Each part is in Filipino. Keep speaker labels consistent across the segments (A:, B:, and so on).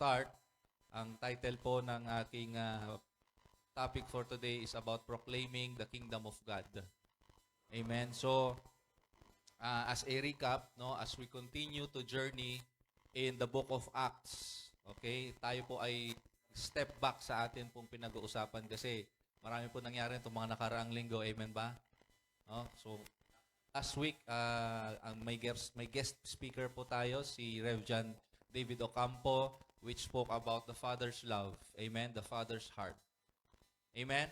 A: start, ang title po ng aking topic for today is about proclaiming the kingdom of God. Amen. So, as a recap, no, as we continue to journey in the book of Acts, okay, tayo po ay step back sa atin pong pinag-uusapan kasi marami po nangyari itong mga nakaraang linggo. Amen ba? No? So, last week, may guest speaker po tayo, si Rev. John David Ocampo, which spoke about the Father's love. Amen? The Father's heart. Amen?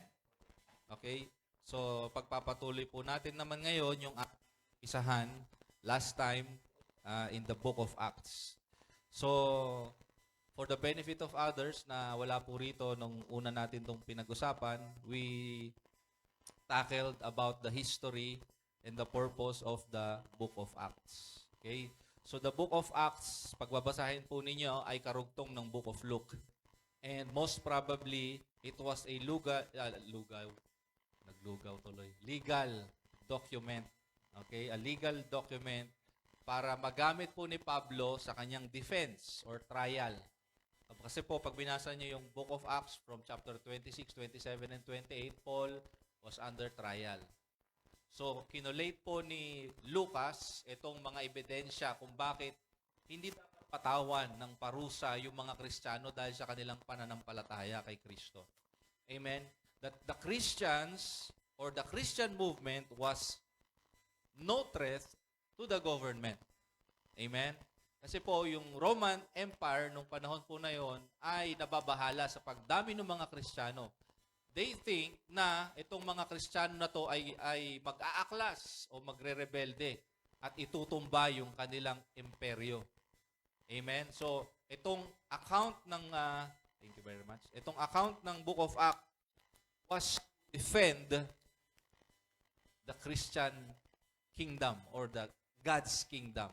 A: Okay? So, pagpapatuloy po natin naman ngayon yung isahan last time in the book of Acts. So, for the benefit of others na wala po rito nung una natin itong pinag-usapan, we tackled about the history and the purpose of the book of Acts. Okay? So the book of Acts, pagbabasahin po ninyo, ay karugtong ng book of Luke. And most probably, it was a legal document. Okay? A legal document para magamit po ni Pablo sa kanyang defense or trial. Kasi po, pag binasa niyo yung book of Acts from chapter 26, 27, and 28, Paul was under trial. So, kinulate po ni Lucas itong mga ebidensya kung bakit hindi dapat patawan ng parusa yung mga Kristiyano dahil sa kanilang pananampalataya kay Kristo. Amen? That the Christians or the Christian movement was no threat to the government. Amen? Kasi po, yung Roman Empire nung panahon po na yon ay nababahala sa pagdami ng mga Kristiyano. They think na itong mga Kristiyano na to ay mag-aaklas o magre-rebelde at itutumba yung kanilang imperyo. Amen? So, itong account ng, thank you very much, itong account ng Book of Acts was defend the Christian kingdom or the God's kingdom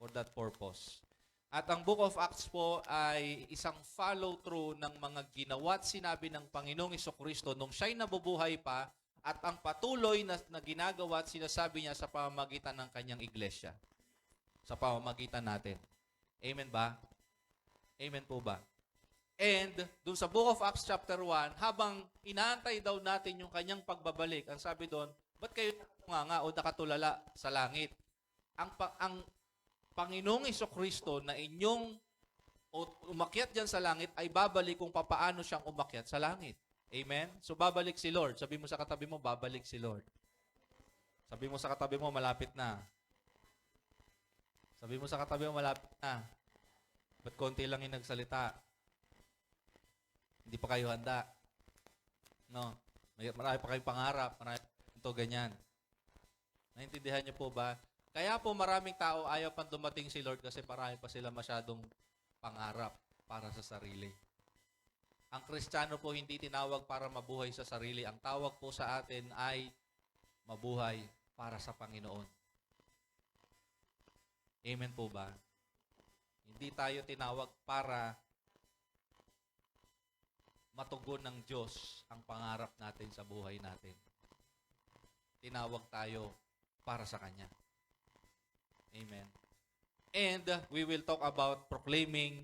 A: for that purpose. At ang Book of Acts po ay isang follow-through ng mga ginawa at sinabi ng Panginoong Jesucristo nung siya'y nabubuhay pa at ang patuloy na ginagawa at sinasabi niya sa pamamagitan ng kanyang iglesia. Sa pamamagitan natin. Amen ba? Amen po ba? And dun sa Book of Acts chapter 1, habang inaantay daw natin yung kanyang pagbabalik, ang sabi doon, ba't kayo nakatunganga o nakatulala sa langit? Ang Panginoong Jesucristo na inyong umakyat dyan sa langit ay babalik kung papaano siyang umakyat sa langit. Amen? So babalik si Lord. Sabi mo sa katabi mo, babalik si Lord. Sabi mo sa katabi mo, malapit na. Sabi mo sa katabi mo, malapit na. Ba't konti lang yung nagsalita? Hindi pa kayo handa. No? Marami pa kayong pangarap. Marami ito, ganyan. Naintindihan niyo po ba? Kaya po maraming tao ayaw pang dumating si Lord kasi marami pa sila masyadong pangarap para sa sarili. Ang Kristiyano po hindi tinawag para mabuhay sa sarili. Ang tawag po sa atin ay mabuhay para sa Panginoon. Amen po ba? Hindi tayo tinawag para matugon ng Diyos ang pangarap natin sa buhay natin. Tinawag tayo para sa Kanya. Amen. And we will talk about proclaiming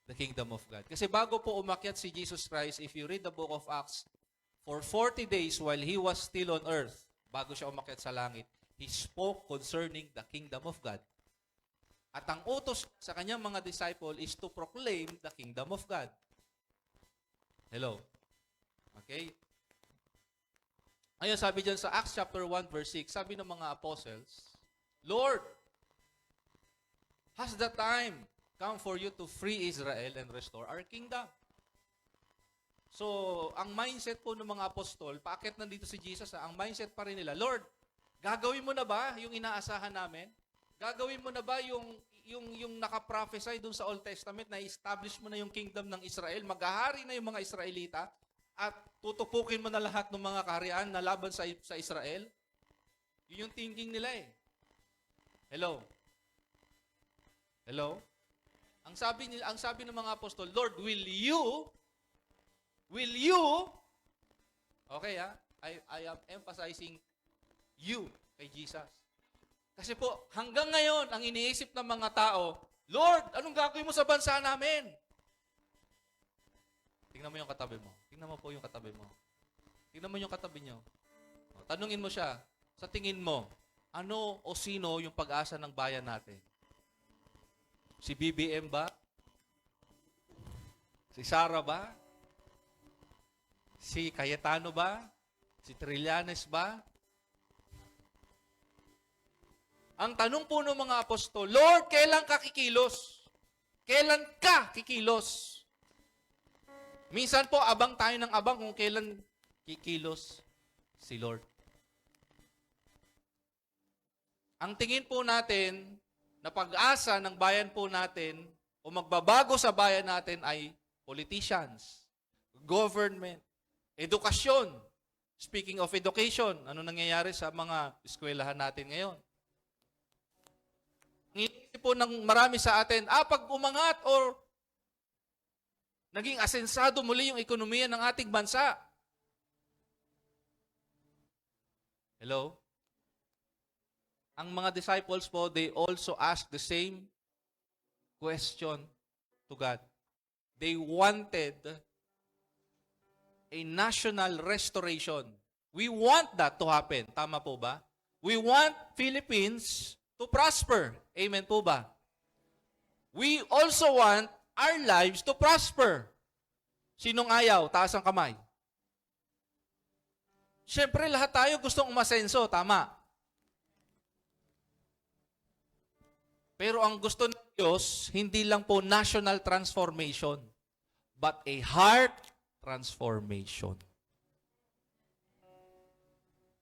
A: the kingdom of God. Kasi bago po umakyat si Jesus Christ, if you read the book of Acts, for 40 days while He was still on earth, bago siya umakyat sa langit, He spoke concerning the kingdom of God. At ang utos sa kanyang mga disciple is to proclaim the kingdom of God. Hello? Okay? Ayun, sabi dyan sa Acts chapter 1 verse 6, sabi ng mga apostles, Lord, has the time come for you to free Israel and restore our kingdom? So, ang mindset po ng mga apostol, paakit nandito si Jesus, ang mindset pa rin nila, Lord, gagawin mo na ba yung inaasahan namin? Gagawin mo na ba yung nakaprophesy dun sa Old Testament na establish mo na yung kingdom ng Israel, maghahari na yung mga Israelita, at tutupukin mo na lahat ng mga kaharian na laban sa Israel? Yun yung thinking nila eh. Hello? Hello? Ang sabi ng mga apostol, Lord, will you, okay ha? I am emphasizing you kay Jesus. Kasi po, hanggang ngayon, ang iniisip ng mga tao, Lord, anong gagawin mo sa bansa namin? Tingnan mo yung katabi mo. Tingnan mo po yung katabi mo. Tingnan mo yung katabi nyo. Tanungin mo siya, sa tingin mo, ano o sino yung pag-asa ng bayan natin? Si BBM ba? Si Sara ba? Si Cayetano ba? Si Trillanes ba? Ang tanong po ng mga apostol, Lord, kailan ka kikilos? Kailan ka kikilos? Minsan po, abang tayo ng abang kung kailan kikilos si Lord. Ang tingin po natin na pag-asa ng bayan po natin o magbabago sa bayan natin ay politicians, government, edukasyon. Speaking of education, ano nangyayari sa mga eskwelahan natin ngayon? Iniisip po ng marami sa atin, pag umangat or naging asensado muli yung ekonomiya ng ating bansa. Hello? Ang mga disciples po, they also ask the same question to God. They wanted a national restoration. We want that to happen. Tama po ba? We want Philippines to prosper. Amen po ba? We also want our lives to prosper. Sinong ayaw? Taas ang kamay. Siyempre, lahat tayo gustong umasenso. Tama. Pero ang gusto ng Diyos, hindi lang po national transformation, but a heart transformation.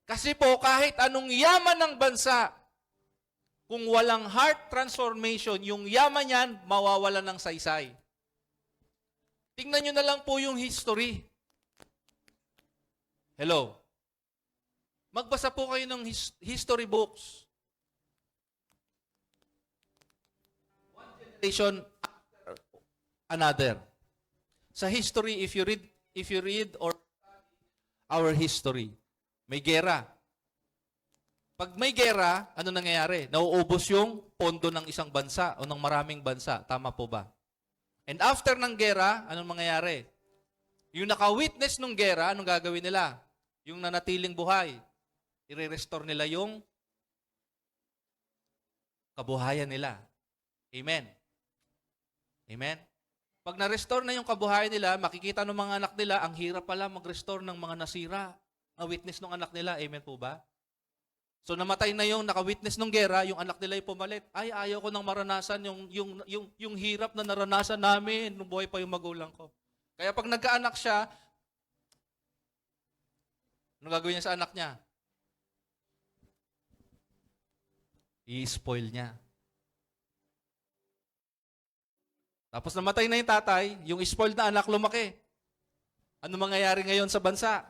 A: Kasi po, kahit anong yaman ng bansa, kung walang heart transformation, yung yaman niyan, mawawalan ng saysay. Tingnan nyo na lang po yung history. Hello? Magbasa po kayo ng history books. One generation after another. Sa history, if you read or our history, may gera. Pag may gera, ano nangyayari? Nauubos yung pondo ng isang bansa o ng maraming bansa. Tama po ba? And after ng gera, anong mangyayari? Yung naka-witness ng gera, anong gagawin nila? Yung nanatiling buhay, i-restore nila yung kabuhayan nila. Amen. Amen. Pag na-restore na yung kabuhayan nila, makikita ng mga anak nila, ang hirap pala mag-restore ng mga nasira. Ang witness ng anak nila. Amen po ba? So namatay na yung naka-witness ng gera, yung anak nila ay pumalit. Ay, ayaw ko nang maranasan yung hirap na naranasan namin nung buhay pa yung magulang ko. Kaya pag nagkaanak siya, ano gagawin niya sa anak niya? I-spoil niya. Tapos namatay na yung tatay, yung spoiled na anak lumaki. Ano mangyayari ngayon sa bansa?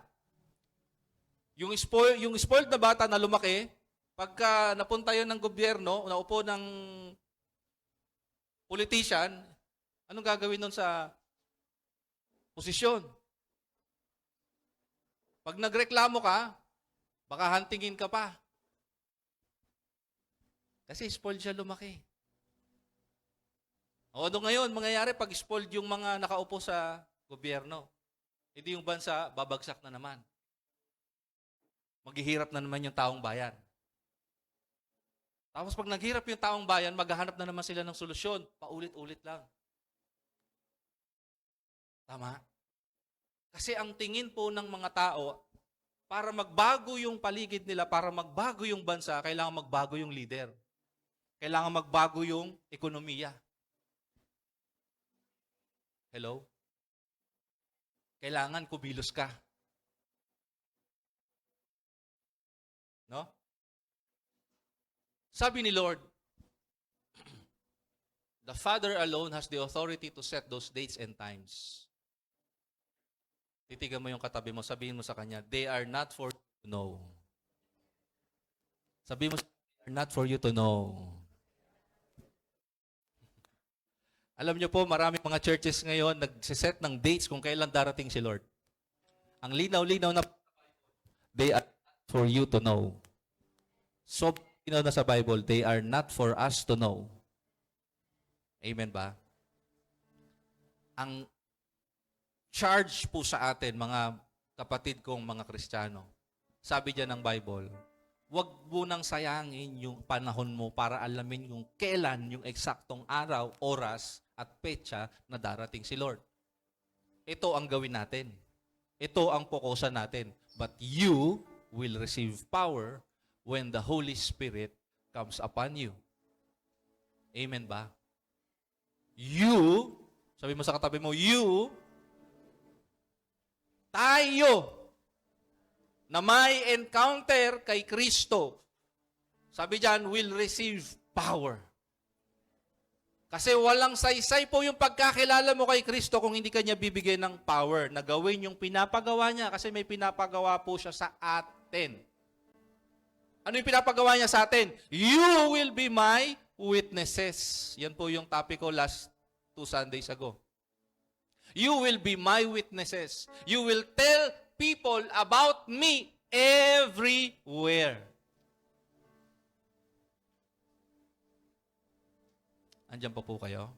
A: Yung spoiled na bata na lumaki, pagka napunta yun ng gobyerno, naupo ng politician, anong gagawin nun sa posisyon? Pag nagreklamo ka, baka hantingin ka pa. Kasi spoiled siya lumaki. O ano ngayon, mangyayari pag spoiled yung mga nakaupo sa gobyerno, hindi yung bansa, babagsak na naman. Maghihirap na naman yung taong bayan. Tapos pag naghirap yung taong bayan, maghahanap na naman sila ng solusyon. Paulit-ulit lang. Tama? Kasi ang tingin po ng mga tao, para magbago yung paligid nila, para magbago yung bansa, kailangan magbago yung leader. Kailangan magbago yung ekonomiya. Hello? Kailangan kumilos ka. No? Sabi ni Lord, the Father alone has the authority to set those dates and times. Titigan mo yung katabi mo, sabihin mo sa kanya, they are not for you to know. Sabihin mo, they are not for you to know. Alam niyo po, maraming mga churches ngayon nagsiset ng dates kung kailan darating si Lord. Ang linaw-linaw na they are for you to know. So, linaw na sa Bible, they are not for us to know. Amen ba? charge po sa atin, mga kapatid kong mga Kristiyano. Sabi diyan ng Bible, huwag mo nang sayangin yung panahon mo para alamin yung kailan yung eksaktong araw, oras, at petsa na darating si Lord. Ito ang gawin natin. Ito ang pokusan natin. But you will receive power when the Holy Spirit comes upon you. Amen ba? You, sabi mo sa katabi mo, tayo, na may encounter kay Kristo, sabi diyan, will receive power. Kasi walang saysay po yung pagkakilala mo kay Kristo kung hindi ka niya bibigyan ng power na gawin yung pinapagawa niya kasi may pinapagawa po siya sa atin. Ano yung pinapagawa niya sa atin? You will be my witnesses. Yan po yung topic ko last 2 Sundays ago. You will be my witnesses. You will tell people about me everywhere. Andiyan pa po kayo?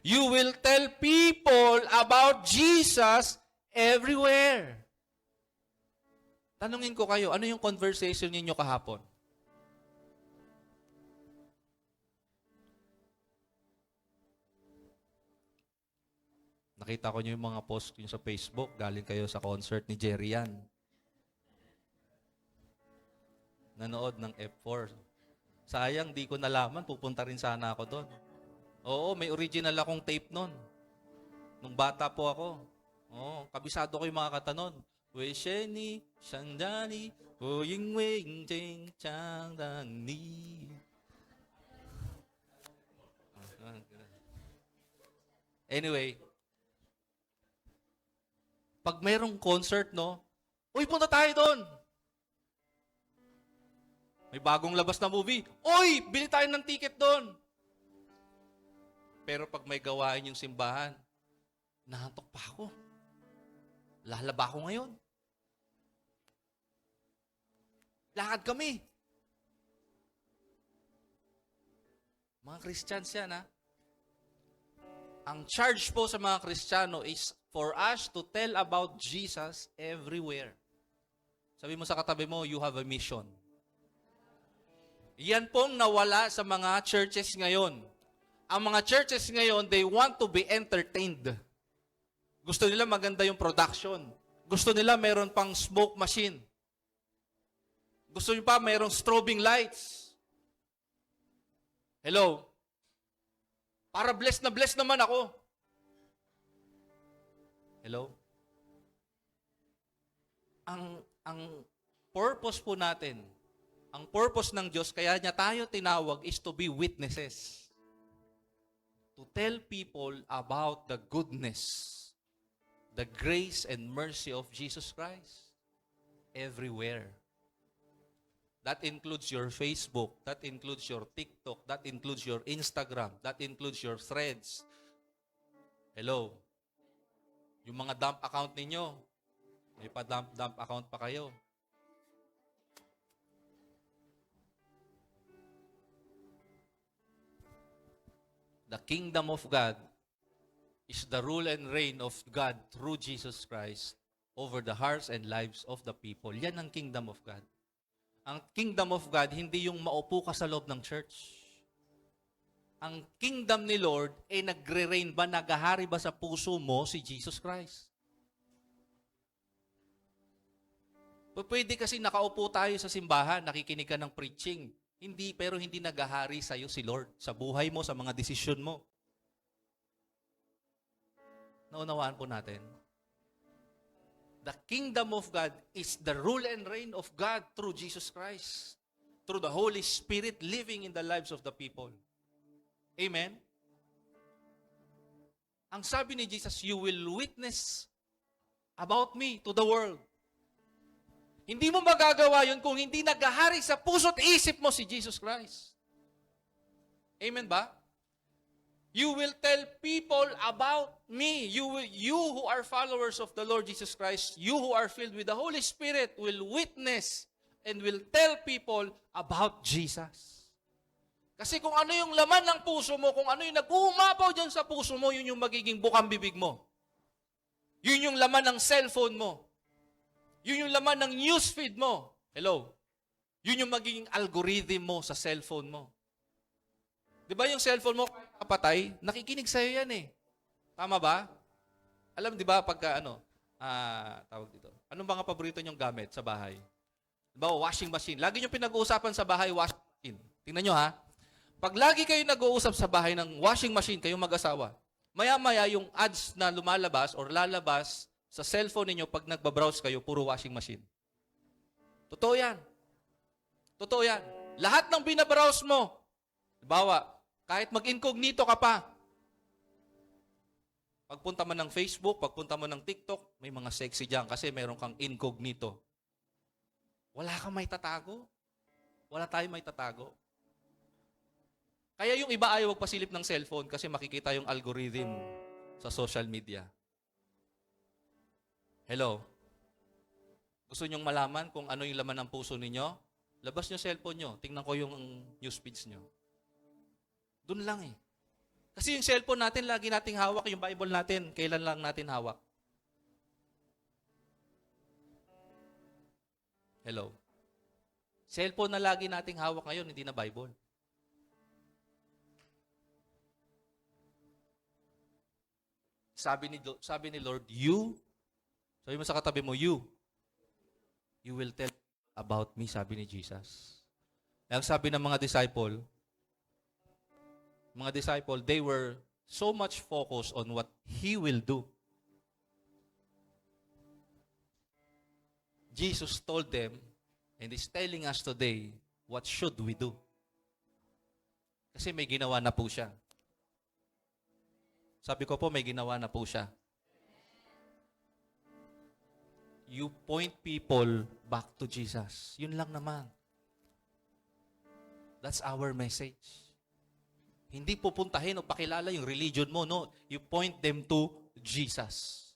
A: You will tell people about Jesus everywhere. Tanungin ko kayo, ano yung conversation ninyo kahapon? Nakita ko nyo yung mga post nyo sa Facebook, galing kayo sa concert ni Jerry Yan. Nanood ng F4. Sayang, di ko nalaman, pupunta rin sana ako doon. Oo, may original akong tape nun. Nung bata po ako. Oo, kabisado ko yung mga kata nun. Wei sheni, shandani, huying wing ting chang dang ni. Anyway, pag mayroong concert, no, uy, punta tayo doon. May bagong labas na movie. Uy, bili tayo ng ticket doon. Pero pag may gawain yung simbahan, nahantok pa ako. Lalaba ako ngayon. Lakad kami. Mga Christians yan, ha? Ang charge po sa mga Kristiyano is for us to tell about Jesus everywhere. Sabi mo sa katabi mo, you have a mission. Yan pong nawala sa mga churches ngayon. Ang mga churches ngayon, they want to be entertained. Gusto nila maganda yung production. Gusto nila meron pang smoke machine. Gusto nyo pa mayroong strobing lights. Hello? Para blessed na blessed naman ako. Hello? Ang purpose po natin, ang purpose ng Diyos, kaya niya tayo tinawag is to be witnesses. To tell people about the goodness, the grace and mercy of Jesus Christ. Everywhere. That includes your Facebook, that includes your TikTok, that includes your Instagram, that includes your threads. Hello? Yung mga dump account ninyo, may pa-dump account pa kayo. The kingdom of God is the rule and reign of God through Jesus Christ over the hearts and lives of the people. Yan ang kingdom of God. Ang kingdom of God, hindi yung maupo ka sa loob ng church. Ang kingdom ni Lord, nagre-reign ba, nagahari ba sa puso mo si Jesus Christ? Pwede kasi nakaupo tayo sa simbahan, nakikinig ka ng preaching. Pero hindi nagahari sa'yo si Lord, sa buhay mo, sa mga desisyon mo. Naunawaan po natin. The kingdom of God is the rule and reign of God through Jesus Christ, through the Holy Spirit living in the lives of the people. Amen? Ang sabi ni Jesus, you will witness about me to the world. Hindi mo magagawa yun kung hindi nagahari sa puso't isip mo si Jesus Christ. Amen ba? You will tell people about me. You who are followers of the Lord Jesus Christ, you who are filled with the Holy Spirit will witness and will tell people about Jesus. Kasi kung ano yung laman ng puso mo, kung ano yung nag-uumapaw dyan sa puso mo, yun yung magiging bukang bibig mo. Yun yung laman ng cellphone mo. Yun yung laman ng newsfeed mo. Hello? Yun yung magiging algorithm mo sa cellphone mo. Di ba yung cellphone mo, kahit kapatay, nakikinig sa'yo yan eh. Tama ba? Alam, di ba, pagka tawag dito. Anong mga paborito nyong gamit sa bahay? Di ba, washing machine. Lagi nyo pinag-uusapan sa bahay, washing machine. Tingnan nyo ha. Pag lagi kayo nag-uusap sa bahay ng washing machine, kayong mag-asawa, maya-maya yung ads na lumalabas or lalabas sa cellphone ninyo pag nagbabrowse kayo, puro washing machine. Totoo yan. Totoo yan. Lahat ng binabrowse mo, halimbawa, kahit mag-incognito ka pa, pagpunta mo ng Facebook, pagpunta mo ng TikTok, may mga sexy dyan kasi meron kang incognito. Wala kang may tatago. Wala tayong may tatago. Kaya yung iba ayaw magpasilip ng cellphone kasi makikita yung algorithm sa social media. Hello? Gusto nyong malaman kung ano yung laman ng puso ninyo? Labas nyo cellphone nyo. Tingnan ko yung news feeds nyo. Doon lang eh. Kasi yung cellphone natin, lagi nating hawak. Yung Bible natin, kailan lang natin hawak? Hello? Cellphone na lagi nating hawak ngayon, hindi na Bible. Sabi ni Lord, sabi mo sa katabi mo, you will tell about me, sabi ni Jesus. Ang sabi ng mga disciple, they were so much focused on what He will do. Jesus told them, and is telling us today, what should we do? Kasi may ginawa na po siya. Sabi ko po, may ginawa na po siya. You point people back to Jesus. Yun lang naman. That's our message. Hindi pupuntahin o pakilala yung religion mo. No, you point them to Jesus.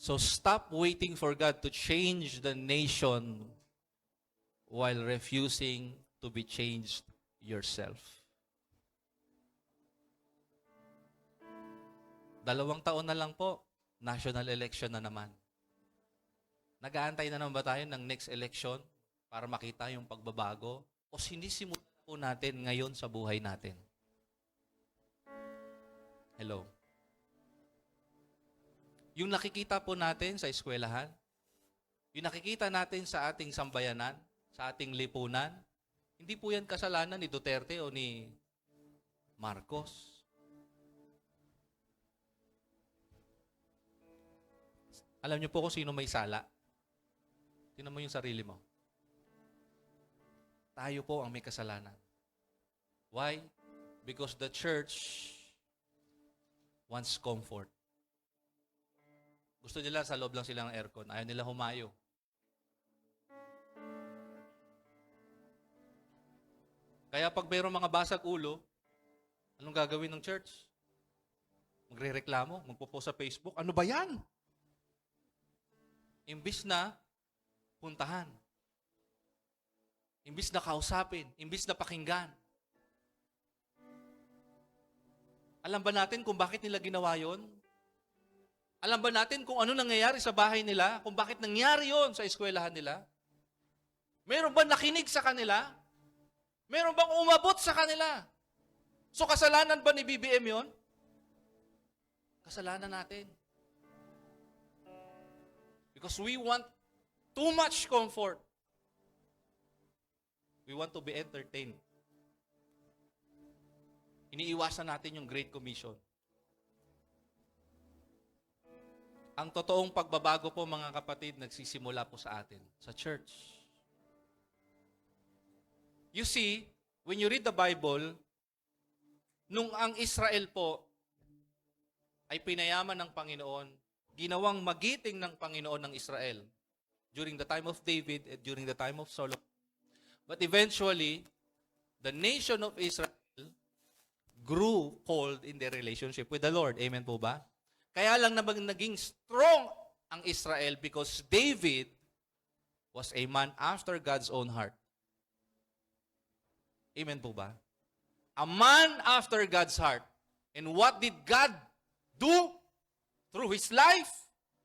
A: So stop waiting for God to change the nation while refusing to be changed yourself. 2 taon na lang po, national election na naman. Nag-aantay na naman ba tayo ng next election para makita yung pagbabago? O sinisimulan po natin ngayon sa buhay natin? Hello? Yung nakikita po natin sa eskwelahan, yung nakikita natin sa ating sambayanan, sa ating lipunan, hindi po yan kasalanan ni Duterte o ni Marcos. Alam niyo po kung sino may sala? Tingnan mo yung sarili mo. Tayo po ang may kasalanan. Why? Because the church wants comfort. Gusto nila sa loob lang sila ng aircon. Ayaw nila humayo. Kaya pag mayroong mga basag ulo, anong gagawin ng church? Magre-reklamo, magpo-post sa Facebook. Ano ba yan? Imbis na puntahan. Imbis na kausapin. Imbis na pakinggan. Alam ba natin kung bakit nila ginawa yon? Alam ba natin kung ano nangyayari sa bahay nila? Kung bakit nangyari yon sa eskwelahan nila? Meron ba nakinig sa kanila? Meron bang umabot sa kanila? So kasalanan ba ni BBM yon? Kasalanan natin. Because we want too much comfort. We want to be entertained. Iniiwasan natin yung Great Commission. Ang totoong pagbabago po, mga kapatid, nagsisimula po sa atin, sa church. You see, when you read the Bible, nung ang Israel po ay pinayaman ng Panginoon, ginawang magiting ng Panginoon ng Israel during the time of David and during the time of Solomon. But eventually, the nation of Israel grew cold in their relationship with the Lord. Amen po ba? Kaya lang naging strong ang Israel because David was a man after God's own heart. Amen po ba? A man after God's heart. And what did God do through his life?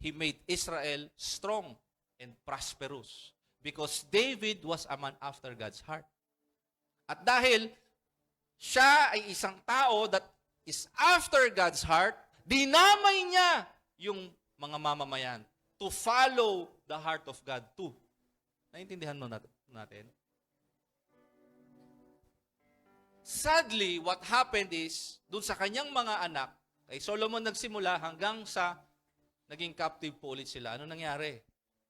A: He made Israel strong and prosperous. Because David was a man after God's heart. At dahil siya ay isang tao that is after God's heart, dinamay niya yung mga mamamayan to follow the heart of God too. Naintindihan mo natin? Sadly, what happened is, dun sa kanyang mga anak, kay Solomon nagsimula hanggang sa naging captive po ulit sila. Ano nangyari?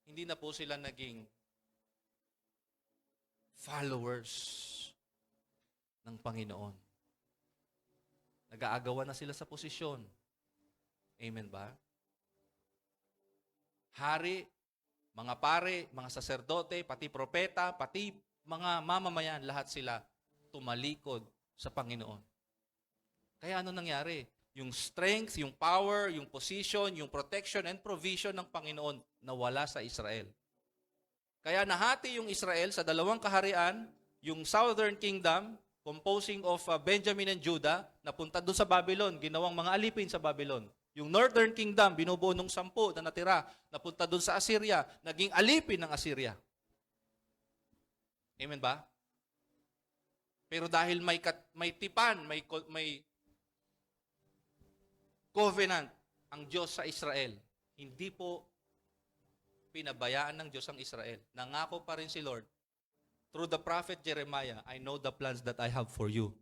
A: Hindi na po sila naging followers ng Panginoon. Nag-aagawan na sila sa posisyon. Amen ba? Hari, mga pare, mga saserdote, pati propeta, pati mga mamamayan, lahat sila tumalikod sa Panginoon. Kaya ano nangyari? Yung strength, yung power, yung position, yung protection and provision ng Panginoon nawala sa Israel. Kaya nahati yung Israel sa dalawang kaharian, yung Southern Kingdom, composing of Benjamin and Judah, napunta doon sa Babylon, ginawang mga alipin sa Babylon. Yung Northern Kingdom, binubuo ng 10 na natira, napunta doon sa Assyria, naging alipin ng Assyria. Amen ba? Pero dahil may tipan, may covenant ang Diyos sa Israel, hindi po pinabayaan ng Diyos ang Israel. Nangako pa rin si Lord, through the prophet Jeremiah, I know the plans that I have for you.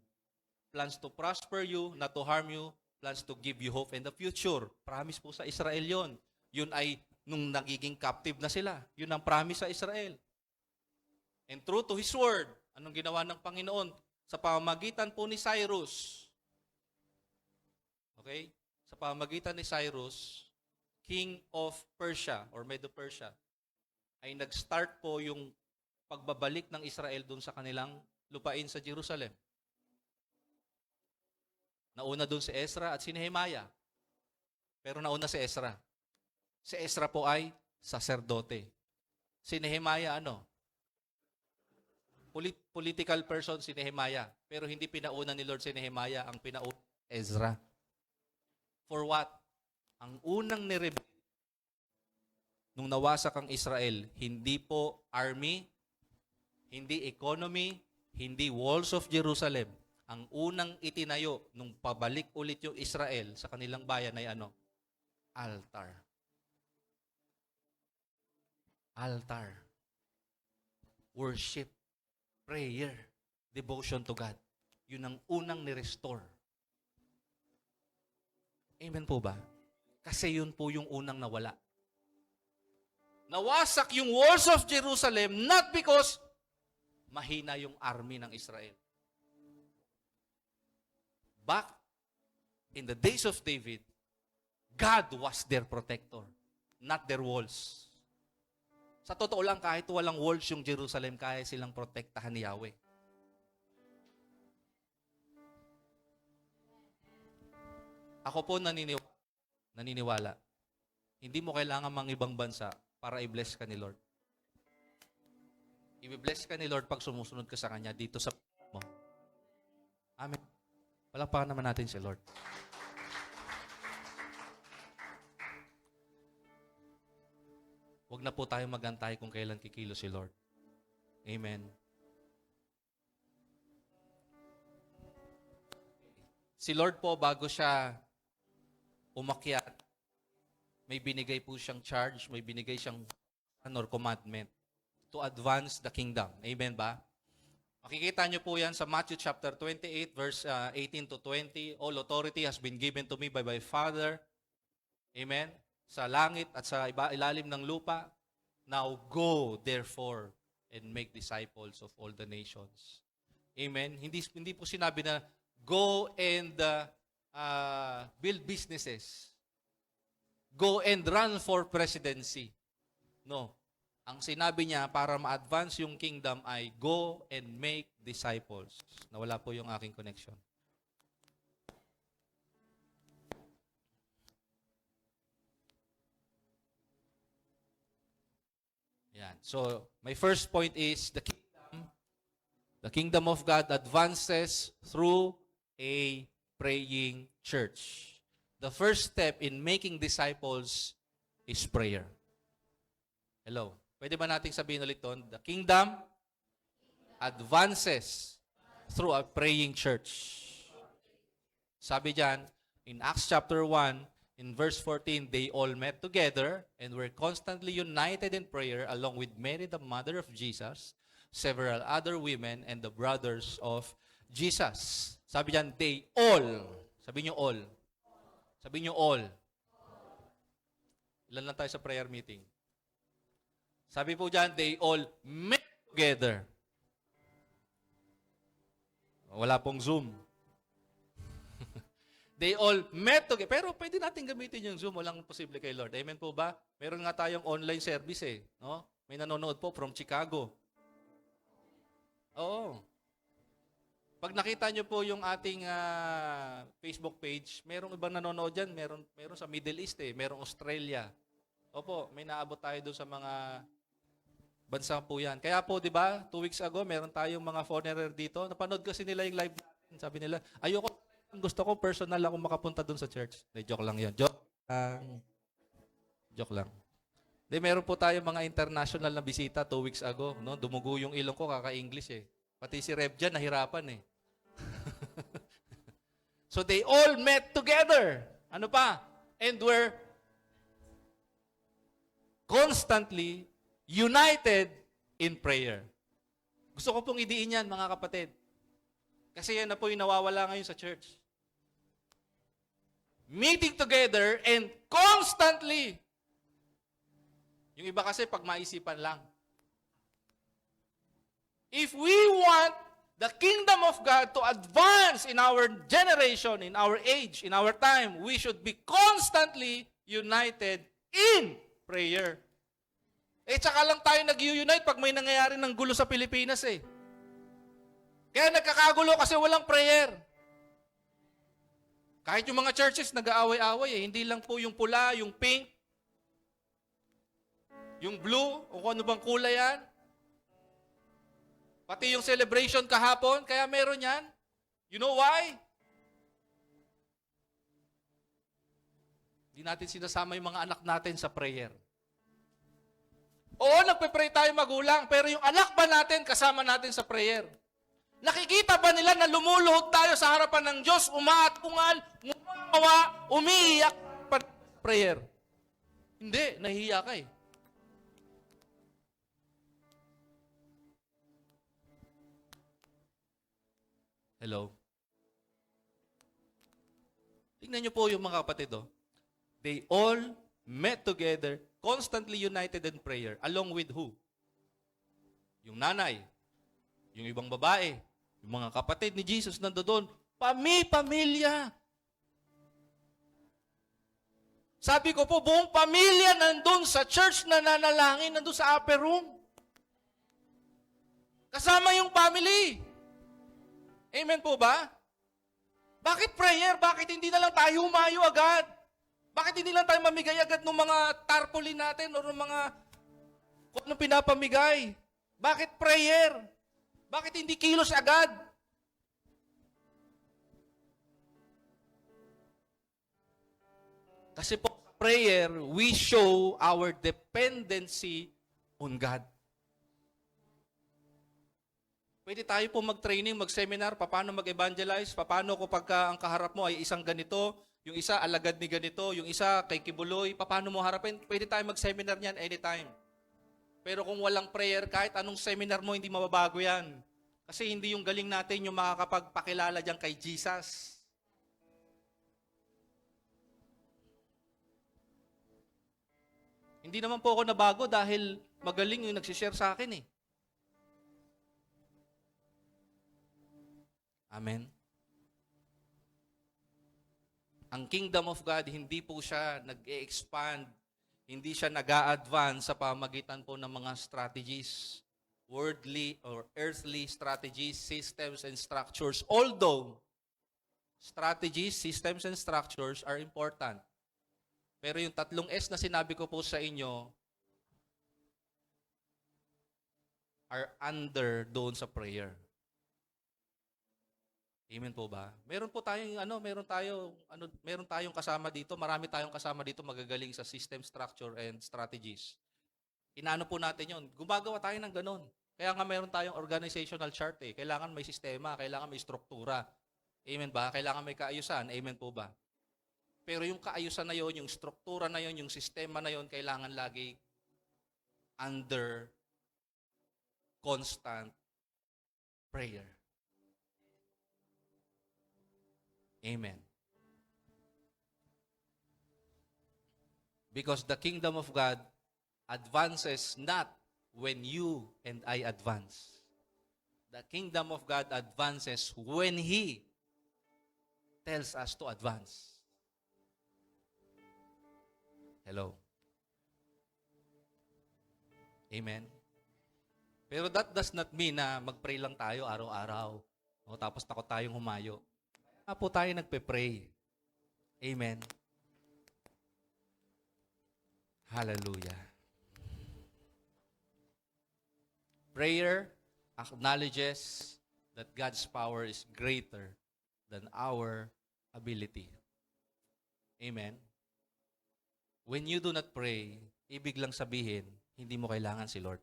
A: Plans to prosper you, not to harm you, plans to give you hope in the future. Promise po sa Israel yon. Yun ay nung nagiging captive na sila. Yun ang promise sa Israel. And true to His word, anong ginawa ng Panginoon? Sa pamamagitan po ni Cyrus. Okay? Sa pamamagitan ni Cyrus, King of Persia or Medo-Persia, ay nag-start po yung pagbabalik ng Israel dun sa kanilang lupain sa Jerusalem. Nauna dun si Ezra at si Nehemiah. Pero nauna si Ezra. Si Ezra po ay saserdote. Si Nehemiah ano? Political person si Nehemiah. Pero hindi pinauna ni Lord si Nehemiah, ang pinauna Ezra. For what? Ang unang nirebel nung nawasak ang Israel, hindi po army, hindi economy, hindi walls of Jerusalem. Ang unang itinayo nung pabalik ulit yung Israel sa kanilang bayan ay ano? Altar. Altar. Worship. Prayer. Devotion to God. Yun ang unang ni-restore. Amen po ba? Kasi yun po yung unang nawala. Nawasak yung walls of Jerusalem not because mahina yung army ng Israel. Back in the days of David, God was their protector, not their walls. Sa totoo lang, kahit walang walls yung Jerusalem, kaya silang protektahan ni Yahweh. Ako po naniniwala. Hindi mo kailangan mang ibang bansa para i-bless ka ni Lord. I-bless ka ni Lord pag sumusunod ka sa Kanya dito sa mo. Amen. Palakpakan naman natin si Lord. Huwag na po tayo magantay kung kailan kikilo si Lord. Amen. Si Lord po, bago siya umakyat, may binigay po siyang charge, may binigay siyang or commandment to advance the kingdom. Amen ba? Makikita niyo po yan sa Matthew chapter 28, verse 18 to 20. All authority has been given to me by my Father. Amen? Sa langit at sa ilalim ng lupa. Now go, therefore, and make disciples of all the nations. Amen? Hindi po sinabi na go and build businesses. Go and run for presidency. No. Ang sinabi niya para ma-advance yung kingdom ay go and make disciples. Nawala po yung aking connection. Yan. So, my first point is the kingdom of God advances through a praying church. The first step in making disciples is prayer. Hello. Pwede ba nating sabihin ulit doon? The kingdom advances through a praying church. Sabi diyan, in Acts chapter 1, in verse 14, they all met together and were constantly united in prayer along with Mary, the mother of Jesus, several other women, and the brothers of Jesus. Sabi diyan, they all. Sabi niyo all. Sabi niyo all. Ilan lang tayo sa prayer meeting? Sabi po diyan, they all met together. Wala pong Zoom. They all met together. Pero pwede natin gamitin yung Zoom. Walang posible kay Lord. Amen po ba? Meron nga tayong online service eh. No? May nanonood po from Chicago. Oo. Pag nakita nyo po yung ating Facebook page, merong ibang nanonood dyan. Meron sa Middle East eh. Merong Australia. Opo, may naabot tayo doon sa mga bansa po yan. Kaya po, di ba, 2 weeks ago, meron tayong mga foreigner dito. Napanood kasi nila yung live natin. Sabi nila, ayoko, gusto ko personal ako makapunta doon sa church. Joke lang yun. Joke lang. Di, meron po tayo mga international na bisita 2 weeks ago. No? Dumugo yung ilong ko, kaka-English eh. Pati si Rev dyan, nahirapan eh. So they all met together. Ano pa? And were constantly united in prayer. Gusto ko pong idiin yan, mga kapatid. Kasi yan na po yung nawawala ngayon sa church. Meeting together and constantly. Yung iba kasi pag maisipan lang. If we want the kingdom of God to advance in our generation, in our age, in our time, we should be constantly united in prayer. Eh, tsaka lang tayo nag-unite pag may nangyayari ng gulo sa Pilipinas eh. Kaya nagkakagulo kasi walang prayer. Kahit yung mga churches nag-aaway-away eh. Hindi lang po yung pula, yung pink, yung blue, o kung ano bang kulay yan. Pati yung celebration kahapon, kaya meron yan. You know why? Hindi natin sinasama yung mga anak natin sa prayer. Oo, nagpe-pray tayo magulang, pero yung anak ba natin kasama natin sa prayer? Nakikita ba nila na lumuluhod tayo sa harapan ng Diyos, umaatungal, ngumawa, umiiyak pa prayer? Hindi, nahihiya ka eh. Hello? Tingnan niyo po yung mga kapatid, oh. They all met together, constantly united in prayer. Along with who? Yung nanay, yung ibang babae, yung mga kapatid ni Jesus nandoon. Pamilya. Sabi ko po, buong pamilya nandun sa church na nanalangin, nandun sa upper room. Kasama yung family. Amen po ba? Bakit prayer? Bakit hindi na lang tayo humayo agad? Bakit hindi lang tayo mamigay agad ng mga tarpaulin natin o ng mga kung anong pinapamigay? Bakit prayer? Bakit hindi kilos agad? Kasi po, prayer, we show our dependency on God. Pwede tayo po mag-training, mag-seminar, paano mag-evangelize, paano kapag ang kaharap mo ay isang ganito, yung isa alagad ni ganito, yung isa kay Kibuloy, paano mo harapin? Pwede tayo mag-seminar niyan anytime. Pero kung walang prayer, kahit anong seminar mo, hindi mababago yan. Kasi hindi yung galing natin yung makakapagpakilala diyan kay Jesus. Hindi naman po ako nabago dahil magaling yung nagsishare sa akin eh. Amen? Ang kingdom of God, hindi po siya nag-e-expand, hindi siya nag-a-advance sa pamagitan po ng mga strategies, worldly or earthly strategies, systems, and structures. Although, strategies, systems, and structures are important. Pero yung 3 S na sinabi ko po sa inyo, are under doon sa prayer. Amen po ba? Meron tayong kasama dito, marami tayong kasama dito magagaling sa system structure and strategies. Inaano po natin 'yon. Gumagawa tayo ng ganun. Kaya nga meron tayong organizational chart eh. Kailangan may sistema, kailangan may struktura. Amen ba? Kailangan may kaayusan. Amen po ba? Pero yung kaayusan na 'yon, yung struktura na 'yon, yung sistema na 'yon, kailangan lagi under constant prayer. Amen. Because the kingdom of God advances not when you and I advance. The kingdom of God advances when He tells us to advance. Hello. Amen. Pero that does not mean na mag-pray lang tayo araw-araw. O, tapos takot tayong humayo. Kaya po tayo nagpe-pray. Amen. Hallelujah. Prayer acknowledges that God's power is greater than our ability. Amen. When you do not pray, ibig lang sabihin, hindi mo kailangan si Lord.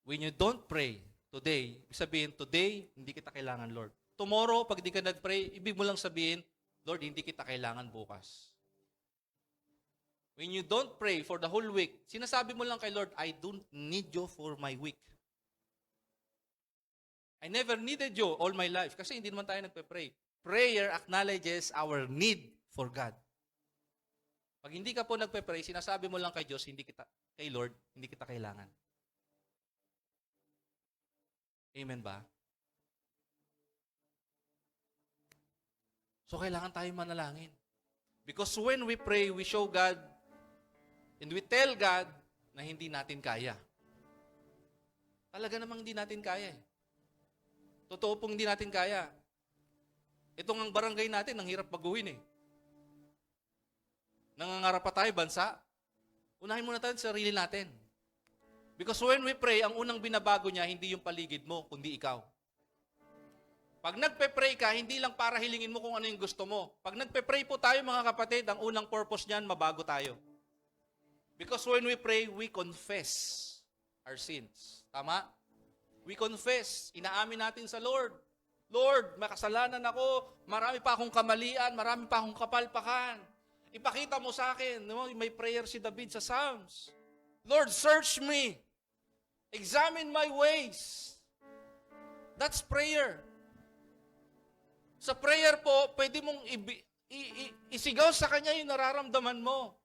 A: When you don't pray today, ibig sabihin, today, hindi kita kailangan, Lord. Tomorrow, pag di ka nag-pray, ibig mo lang sabihin, Lord, hindi kita kailangan bukas. When you don't pray for the whole week, sinasabi mo lang kay Lord, I don't need you for my week. I never needed you all my life kasi hindi naman tayo nagpe-pray. Prayer acknowledges our need for God. Pag hindi ka po nagpe-pray, sinasabi mo lang kay Diyos, kay Lord, hindi kita kailangan. Amen ba? So, kailangan tayo manalangin. Because when we pray, we show God and we tell God na hindi natin kaya. Talaga namang hindi natin kaya eh. Totoo pong hindi natin kaya. Itong ang barangay natin, ang hirap baguhin eh. Nangangarap pa tayo, bansa. Unahin muna tayo sa sarili natin. Because when we pray, ang unang binabago niya, hindi yung paligid mo, kundi ikaw. Pag nagpe-pray ka, hindi lang para hilingin mo kung ano yung gusto mo. Pag nagpe-pray po tayo, mga kapatid, ang unang purpose niyan, mabago tayo. Because when we pray, we confess our sins. Tama? We confess. Inaamin natin sa Lord. Lord, makasalanan ako. Marami pa akong kamalian. Marami pa akong kapalpakan. Ipakita mo sa akin. May prayer si David sa Psalms. Lord, search me. Examine my ways. That's prayer. Sa prayer po, pwede mong isigaw sa Kanya yung nararamdaman mo.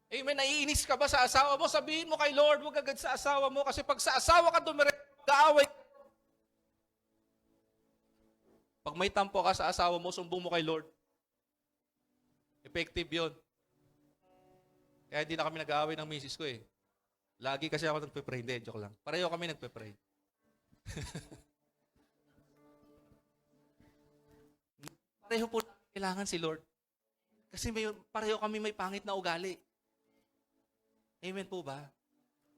A: Amen. Naiinis ka ba sa asawa mo? Sabihin mo kay Lord, huwag agad sa asawa mo. Kasi pag sa asawa ka mag-aaway. Pag may tampo ka sa asawa mo, sumbong mo kay Lord. Effective yun. Kaya hindi na kami nag-aaway ng misis ko eh. Lagi kasi ako nagpe-pray. Hindi, joke lang. Pareho kami nagpe-pray. Pareho po kailangan si Lord. Kasi pareho kami may pangit na ugali. Amen po ba?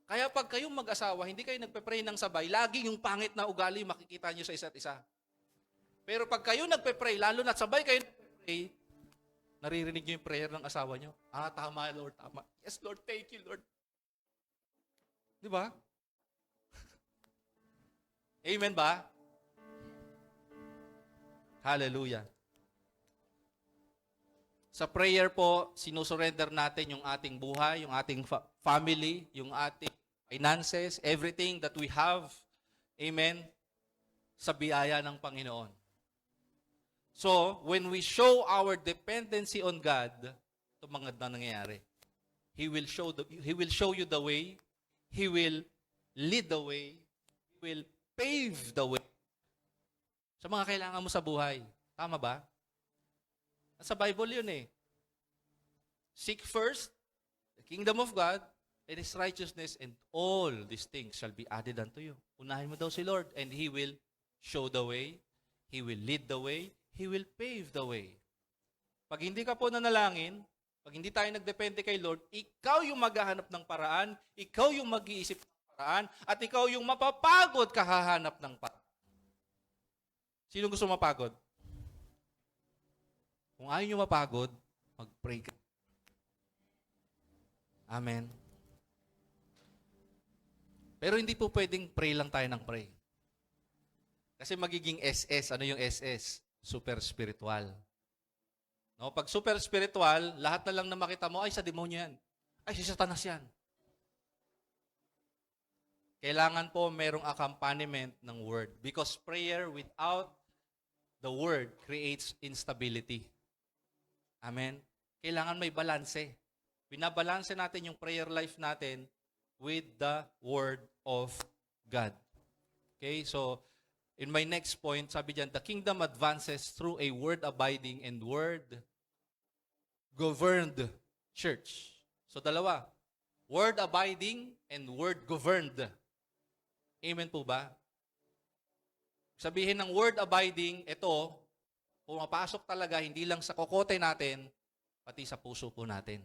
A: Kaya pag kayong mag-asawa, hindi kayo nagpe-pray ng sabay, lagi yung pangit na ugali makikita nyo sa isa't isa. Pero pag kayo nagpe-pray, lalo na sabay kayo nagpe-pray, naririnig nyo yung prayer ng asawa nyo. Ah, tama Lord, tama. Yes Lord, thank you Lord. Di ba? Amen ba? Hallelujah. Sa prayer po, sinusurrender natin yung ating buhay, yung ating family, yung ating finances, everything that we have. Amen? Sa biyaya ng Panginoon. So, when we show our dependency on God, ito mga nangyayari. He will show you the way. He will lead the way. He will pave the way. Sa mga kailangan mo sa buhay. Tama ba? Sa Bible yun eh. Seek first the kingdom of God and His righteousness, and all these things shall be added unto you. Unahin mo daw si Lord, and He will show the way. He will lead the way. He will pave the way. Pag hindi ka po nanalangin, pag hindi tayo nagdepende kay Lord, ikaw yung maghahanap ng paraan, ikaw yung mag-iisip ng paraan at ikaw yung mapapagod kahahanap ng paraan. Sino gusto mapagod? Kung ayaw nyo mapagod, mag-pray ka. Amen. Pero hindi po pwedeng pray lang tayo ng pray. Kasi magiging SS. Ano yung SS? Super spiritual. No, pag super spiritual, lahat na lang na makita mo, ay sa demonyo yan. Ay si Satanas yan. Kailangan po merong accompaniment ng word. Because prayer without the word creates instability. Amen? Kailangan may balanse. Binabalanse natin yung prayer life natin with the word of God. Okay, so in my next point, sabi diyan, the kingdom advances through a word-abiding and word-governed church. So dalawa, word-abiding and word-governed. Amen po ba? Sabihin ng word-abiding, ito, pumapasok talaga hindi lang sa kokote natin, pati sa puso po natin.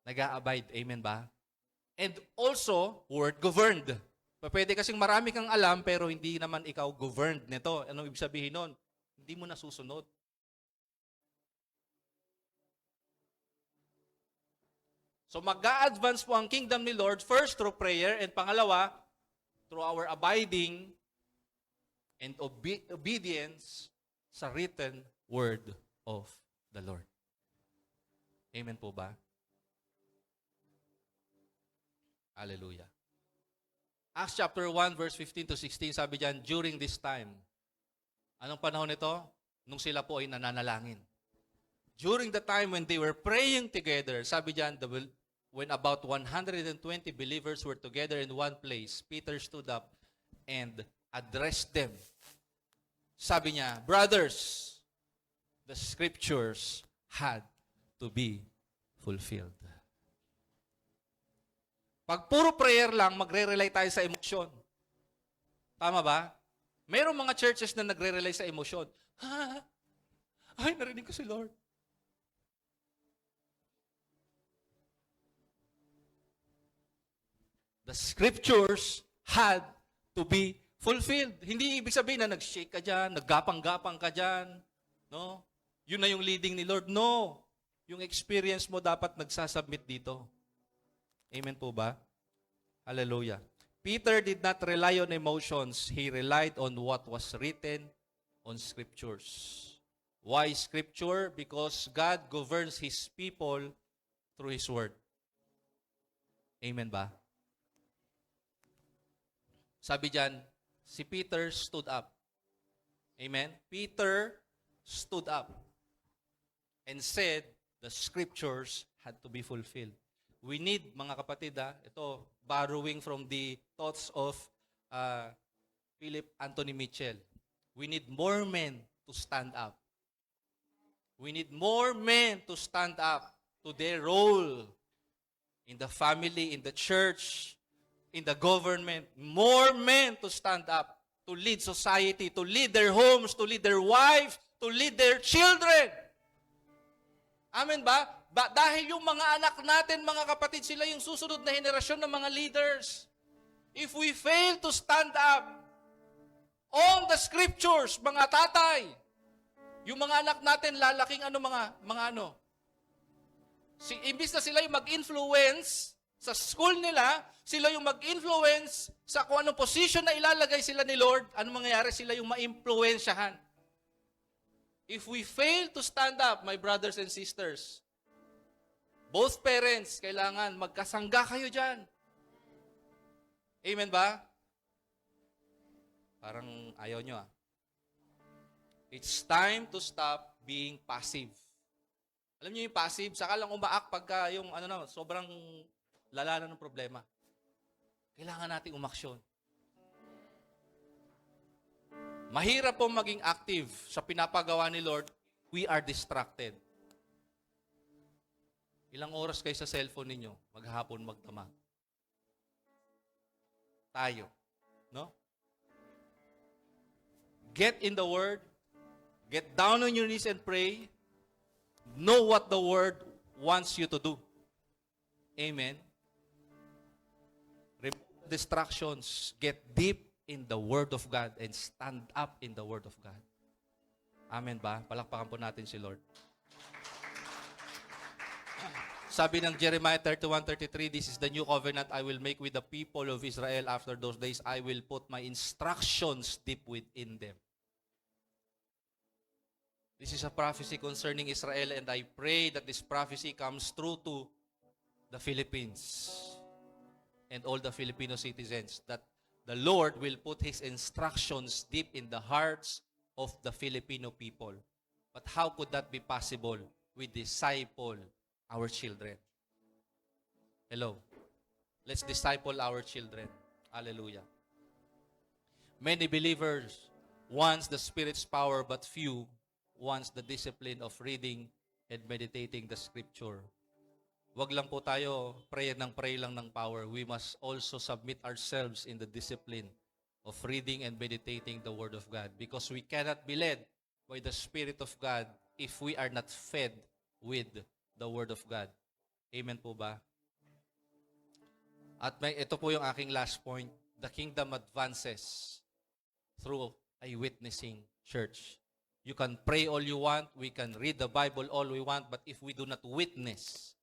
A: Nag-a-abide. Amen ba? And also, word-governed. Pwede kasing marami kang alam, pero hindi naman ikaw governed nito. Anong ibig sabihin nun? Hindi mo nasusunod. So mag-a-advance po ang kingdom ni Lord, first through prayer, and pangalawa, through our abiding and obedience sa written word of the Lord. Amen po ba? Hallelujah. Acts chapter 1, verse 15 to 16, sabi diyan, during this time. Anong panahon ito? Nung sila po ay nananalangin. During the time when they were praying together, sabi diyan, when about 120 believers were together in one place, Peter stood up and addressed them. Sabi niya, brothers, the scriptures had to be fulfilled. Pag puro prayer lang, magre-rely tayo sa emosyon. Tama ba? Mayroong mga churches na nagre-rely sa emosyon. Ha? Ay, narinig ko si Lord. The scriptures had to be fulfilled. Hindi ibig sabihin na nag-shake ka dyan, naggapang-gapang ka dyan. No? Yun na yung leading ni Lord. No. Yung experience mo dapat nagsasubmit dito. Amen po ba? Hallelujah. Peter did not rely on emotions. He relied on what was written on scriptures. Why scripture? Because God governs His people through His word. Amen ba? Sabi diyan, si Peter stood up. Amen? Peter stood up and said the scriptures had to be fulfilled. We need, mga kapatid, ito, borrowing from the thoughts of Philip Anthony Mitchell. We need more men to stand up. We need more men to stand up to their role in the family, in the church, in the government. More men to stand up, to lead society, to lead their homes, to lead their wives, to lead their children. Amen ba? Dahil yung mga anak natin, mga kapatid, sila yung susunod na henerasyon ng mga leaders. If we fail to stand up on the scriptures, mga tatay, yung mga anak natin lalaking imbis na sila yung mag-influence sa school nila, sila yung mag-influence sa kung anong position na ilalagay sila ni Lord, anong mangyayari, sila yung ma-impluensyahan. If we fail to stand up, my brothers and sisters, both parents, kailangan magkasangga kayo dyan. Amen ba? Parang ayaw nyo It's time to stop being passive. Alam niyo yung passive, saka lang umaak pagka yung sobrang lala na ng problema. Kailangan nating umaksyon. Mahirap po maging active sa pinapagawa ni Lord, we are distracted. Ilang oras kayo sa cellphone ninyo, maghapon, magdamag. Tayo. No? Get in the Word. Get down on your knees and pray. Know what the Word wants you to do. Amen. Remove distractions, get deep in the Word of God and stand up in the Word of God. Amen ba? Palakpakan po natin si Lord. Sabi ng Jeremiah 31:33, this is the new covenant I will make with the people of Israel after those days. I will put my instructions deep within them. This is a prophecy concerning Israel, and I pray that this prophecy comes true to the Philippines and all the Filipino citizens, that the Lord will put His instructions deep in the hearts of the Filipino people. But how could that be possible? We disciple our children. Hello. Let's disciple our children. Hallelujah. Many believers wants the Spirit's power, but few wants the discipline of reading and meditating the Scripture. Wag lang po tayo pray lang ng power. We must also submit ourselves in the discipline of reading and meditating the Word of God, because we cannot be led by the Spirit of God if we are not fed with the Word of God. Amen po ba? At ito po yung aking last point. The kingdom advances through a witnessing church. You can pray all you want, we can read the Bible all we want, but if we do not witness,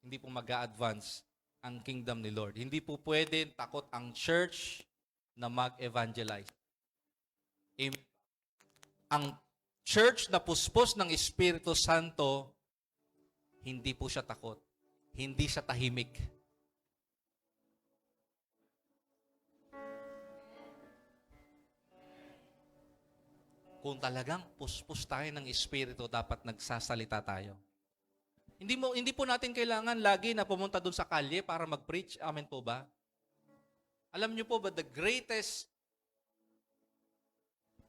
A: hindi po mag-a-advance ang kingdom ni Lord. Hindi po pwede takot ang church na mag-evangelize. Amen. Ang church na puspos ng Espiritu Santo, hindi po siya takot. Hindi siya tahimik. Kung talagang puspos tayo ng Espiritu, dapat nagsasalita tayo. Hindi po natin kailangan lagi na pumunta doon sa kalye para mag-preach. Amen po ba? Alam niyo po ba, the greatest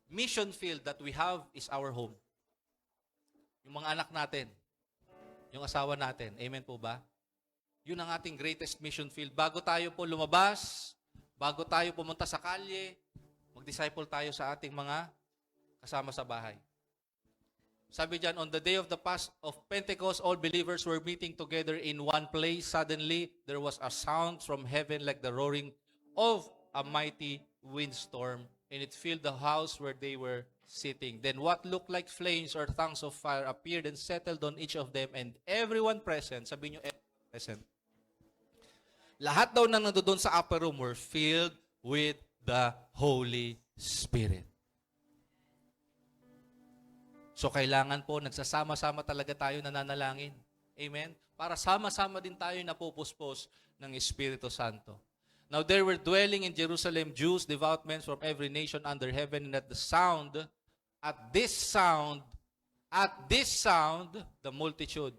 A: mission field that we have is our home. Yung mga anak natin, yung asawa natin. Amen po ba? Yun ang ating greatest mission field. Bago tayo po lumabas, bago tayo pumunta sa kalye, mag-disciple tayo sa ating mga kasama sa bahay. Sabi dyan, on the day of Pentecost, all believers were meeting together in one place. Suddenly, there was a sound from heaven like the roaring of a mighty windstorm, and it filled the house where they were sitting. Then what looked like flames or tongues of fire appeared and settled on each of them, and everyone present, sabi nyo, everyone present, lahat daw na nandoon sa upper room were filled with the Holy Spirit. So kailangan po, nagsasama-sama talaga tayo nananalangin. Amen? Para sama-sama din tayo napupuspos ng Espiritu Santo. Now there were dwelling in Jerusalem Jews, devout men from every nation under heaven, and at this sound, the multitude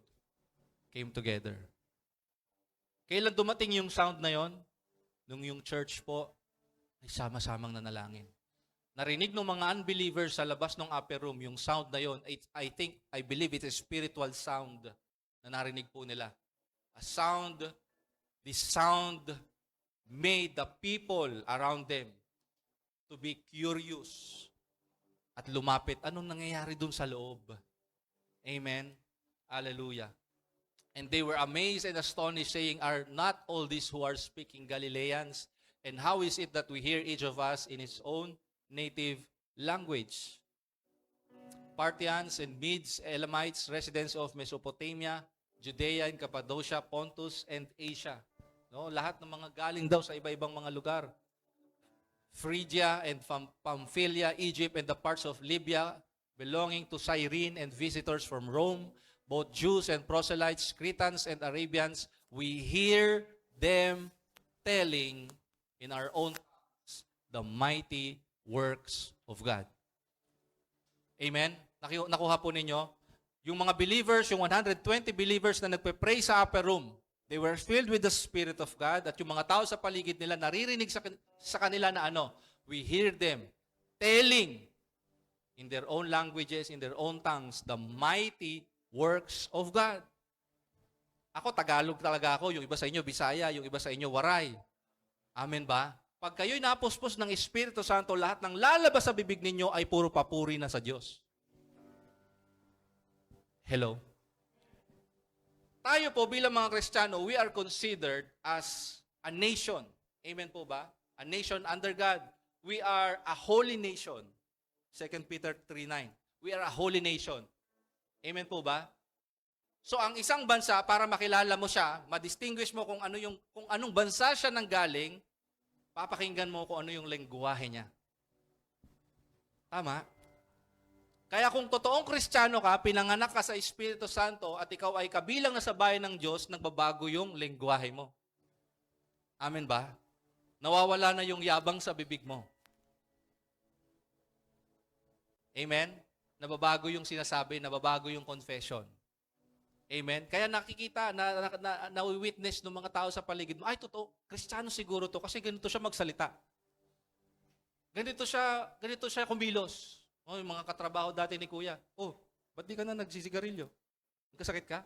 A: came together. Kailan dumating yung sound na yon? Nung yung church po ay sama-samang nanalangin. Narinig ng mga unbelievers sa labas ng upper room, yung sound na yon, I believe it's a spiritual sound na narinig po nila. This sound made the people around them to be curious at lumapit. Anong nangyayari dun sa loob? Amen? Hallelujah. And they were amazed and astonished, saying, are not all these who are speaking Galileans? And how is it that we hear each of us in his own native language? Parthians and Medes, Elamites, residents of Mesopotamia, Judea and Cappadocia, Pontus and Asia. No, lahat ng mga galing daw sa iba-ibang mga lugar. Phrygia and Pamphylia, Egypt and the parts of Libya belonging to Cyrene, and visitors from Rome, both Jews and proselytes, Cretans and Arabians, we hear them telling in our own tongues the mighty works of God. Amen? Nakuha po ninyo? Yung mga believers, yung 120 believers na nagpe-pray sa upper room, they were filled with the Spirit of God, at yung mga tao sa paligid nila, naririnig sa kanila na we hear them telling in their own languages, in their own tongues, the mighty works of God. Ako, Tagalog talaga ako. Yung iba sa inyo, Bisaya. Yung iba sa inyo, Waray. Amen ba? Pag kayo'y napuspos ng Espiritu Santo, lahat ng lalabas sa bibig ninyo ay puro papuri na sa Diyos. Hello? Tayo po bilang mga Kristiyano, we are considered as a nation Amen po ba? A nation under God. We are a holy nation. 2 Peter 3:9. We are a holy nation. Amen po ba? So ang isang bansa, para makilala mo siya, ma-distinguish mo kung anong bansa siya nanggaling, papakinggan mo kung ano yung lengguwahe niya. Tama? Kaya kung totoong Kristiyano ka, pinanganak ka sa Espiritu Santo at ikaw ay kabilang na sa bayan ng Diyos, nagbabago yung lengguwahe mo. Amen ba? Nawawala na yung yabang sa bibig mo. Amen? Nababago yung sinasabi, nababago yung confession. Amen? Kaya nakikita, na-witness ng mga tao sa paligid mo, ay, totoo, Kristiyano siguro to kasi ganito siya magsalita. Ganito siya kumilos. Oh, yung mga katrabaho dati ni Kuya, oh, ba't di ka na nagsisigarilyo? Nagkasakit ka?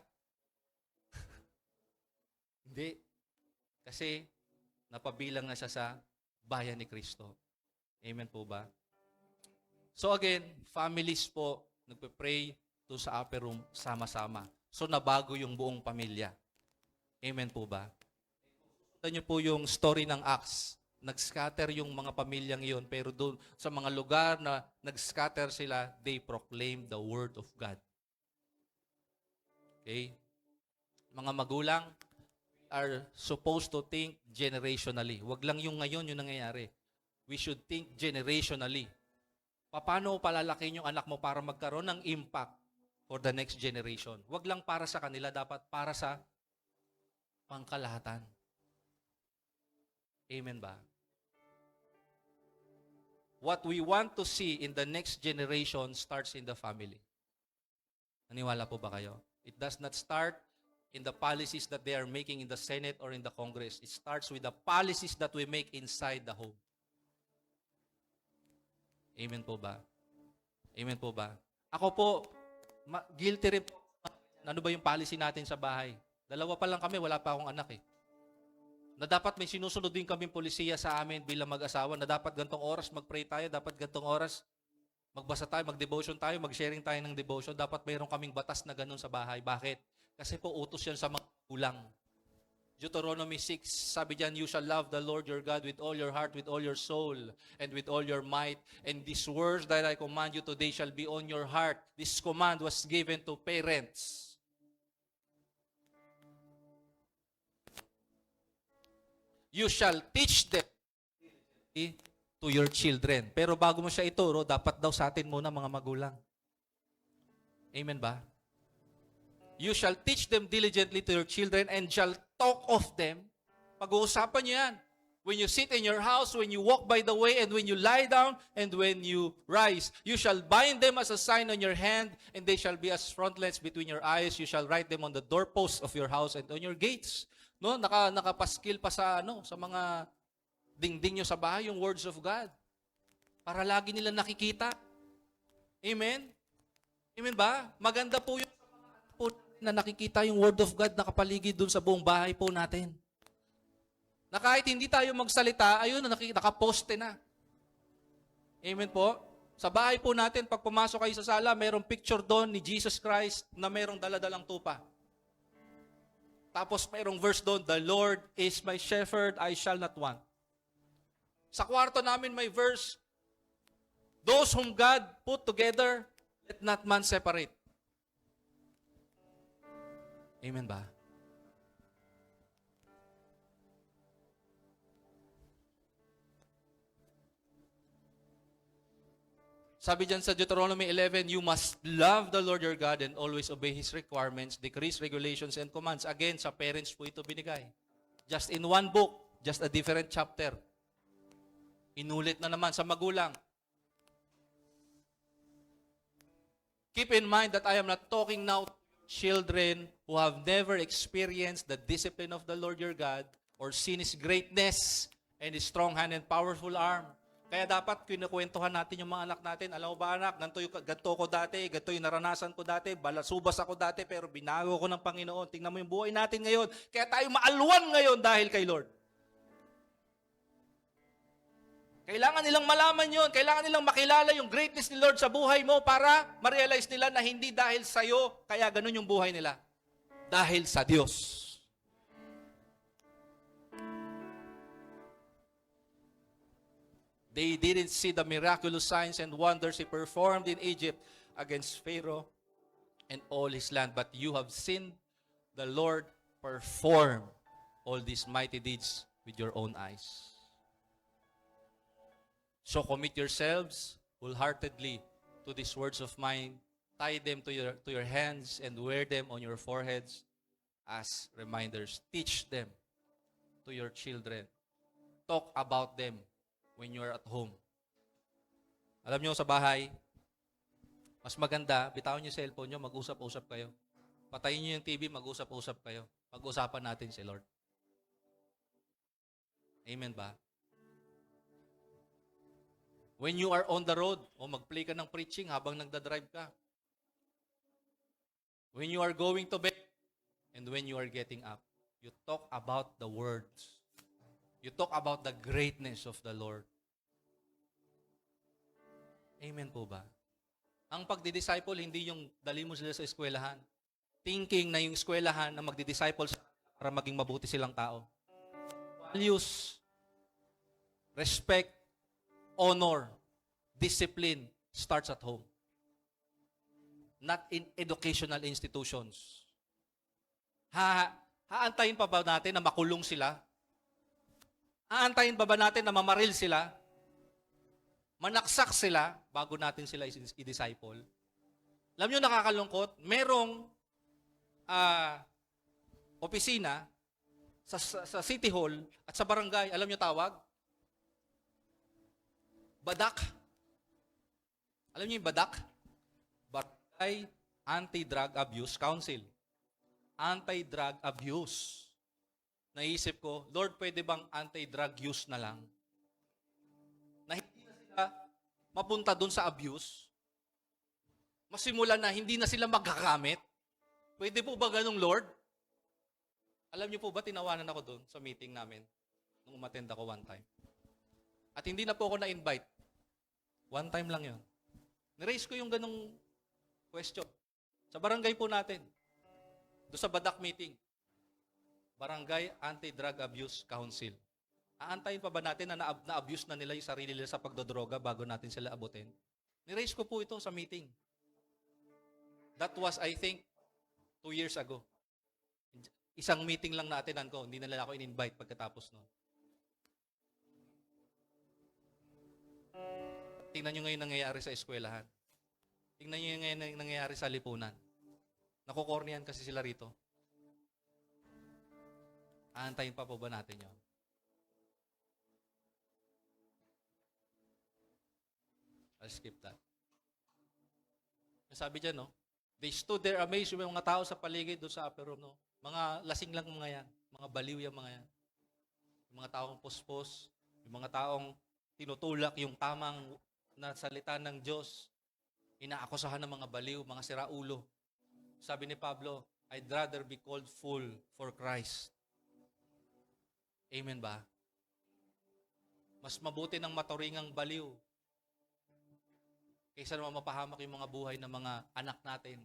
A: Hindi. Kasi, napabilang na siya sa bayan ni Kristo. Amen po ba? So again, families po, nagpe-pray to sa upper room, sama-sama. So nabago yung buong pamilya. Amen po ba? Ito niyo po yung story ng Acts. Nag-scatter yung mga pamilyang yun, pero doon sa mga lugar na nag-scatter sila, they proclaimed the word of God. Okay? Mga magulang are supposed to think generationally. Wag lang yung ngayon yung nangyayari. We should think generationally. Paano palalakin yung anak mo para magkaroon ng impact for the next generation? Wag lang para sa kanila, dapat para sa pangkalahatan. Amen ba? What we want to see in the next generation starts in the family. Naniwala po ba kayo? It does not start in the policies that they are making in the Senate or in the Congress. It starts with the policies that we make inside the home. Amen po ba? Amen po ba? Ako po, guilty rin po. Ano ba yung policy natin sa bahay? 2 pa lang kami, wala pa akong anak eh. Na dapat may sinusunod din kaming polisiya sa amin bilang mag-asawa, na dapat gantong oras mag-pray tayo, dapat gantong oras magbasa tayo, mag-devotion tayo, mag-sharing tayo ng devotion. Dapat mayroon kaming batas na ganun sa bahay. Bakit? Kasi po utos yan sa mga kulang. Deuteronomy 6, sabi diyan, you shall love the Lord your God with all your heart, with all your soul, and with all your might. And these words that I command you today shall be on your heart. This command was given to parents. You shall teach them to your children. Pero bago mo siya ituro, dapat daw sa atin muna mga magulang. Amen ba? You shall teach them diligently to your children and shall talk of them. Pag-uusapan niyo yan. When you sit in your house, when you walk by the way, and when you lie down, and when you rise. You shall bind them as a sign on your hand, and they shall be as frontlets between your eyes. You shall write them on the doorposts of your house and on your gates. No, nakapaskil pa sa sa mga dingding nyo sa bahay yung words of God. Para lagi nila nakikita. Amen? Amen ba? Maganda po yung po na nakikita yung word of God nakapaligid dun sa buong bahay po natin. Na kahit hindi tayo magsalita, ayun, nakaposte na. Amen po? Sa bahay po natin, pag pumasok kayo sa sala, mayroong picture doon ni Jesus Christ na mayroong daladalang tupa. Tapos mayroong verse doon, the Lord is my shepherd, I shall not want. Sa kwarto namin may verse, those whom God put together, let not man separate. Amen ba? Sabi dyan sa Deuteronomy 11, you must love the Lord your God and always obey His requirements, decrees, regulations, and commands. Again, sa parents po ito binigay. Just in one book, just a different chapter. Inulit na naman sa magulang. Keep in mind that I am not talking now to children who have never experienced the discipline of the Lord your God or seen His greatness and His strong hand and powerful arm. Kaya dapat kinukwentuhan natin yung mga anak natin. Alam mo ba anak, ganito ko dati, ganito yung naranasan ko dati, balasubas ako dati, pero binago ko ng Panginoon. Tingnan mo yung buhay natin ngayon. Kaya tayo maalwan ngayon dahil kay Lord. Kailangan nilang malaman yun. Kailangan nilang makilala yung greatness ni Lord sa buhay mo para ma-realize nila na hindi dahil sa'yo, kaya ganun yung buhay nila. Dahil sa Diyos. They didn't see the miraculous signs and wonders He performed in Egypt against Pharaoh and all his land. But you have seen the Lord perform all these mighty deeds with your own eyes. So commit yourselves wholeheartedly to these words of mine. Tie them to your hands and wear them on your foreheads as reminders. Teach them to your children. Talk about them when you're at home. Alam nyo, sa bahay, mas maganda, bitawan nyo yung cellphone nyo, mag-usap-usap kayo. Patayin nyo yung TV, mag-usap-usap kayo. Pag-usapan natin si Lord. Amen ba? When you are on the road, o mag-play ka ng preaching habang nagdadrive ka. When you are going to bed, and when you are getting up, you talk about the words. You talk about the greatness of the Lord. Amen po ba? Ang pagdi-disciple, hindi yung dali mo sila sa eskwelahan. Thinking na yung eskwelahan na magdi-disciple para maging mabuti silang tao. Values, respect, honor, discipline starts at home. Not in educational institutions. Haantayin pa ba natin na makulong sila? Haantayin pa ba natin na mamaril sila? Manaksak sila bago natin sila i-disciple? Alam nyo, nakakalungkot, merong opisina sa City Hall at sa barangay, alam nyo tawag? Badak. Alam nyo yung Badak? Barangay Anti-Drug Abuse Council. Anti-drug abuse. Naisip ko, Lord, pwede bang anti-drug use na lang? Na hindi na sila mapunta dun sa abuse. Masimulan na hindi na sila magkakamit. Pwede po ba ganun, Lord? Alam niyo po ba, tinawanan ako dun sa meeting namin nung umattend ako one time. At hindi na po ako na-invite. One time lang yun. Niraise ko yung ganung question. Sa barangay po natin. Doon sa Badak meeting. Barangay Anti-Drug Abuse Council. Aantayin pa ba natin na na-abuse na nila yung sarili nila sa pagdodroga bago natin sila abutin? Niraise ko po ito sa meeting. That was, I think, 2 years ago. Isang meeting lang natin ko. Hindi na nila ako in-invite pagkatapos noon. Tingnan nyo ngayon nangyayari sa eskwelahan. Tingnan nyo ngayon nangyayari sa lipunan. Nakukornian kasi sila rito. Aantayin pa po ba natin yun? I'll skip that. Sabi dyan, no? They stood there amazed yung mga tao sa paligid doon sa upper room, no? Mga lasing lang mga yan. Mga baliw yung mga yan. Yung mga taong puspos. Yung mga taong tinutulak yung tamang na salita ng Diyos. Inaakusahan ng mga baliw, mga siraulo. Sabi ni Pablo, I'd rather be called fool for Christ. Amen ba? Mas mabuti ng maturingang baliw kaysa naman mapahamak yung mga buhay ng mga anak natin.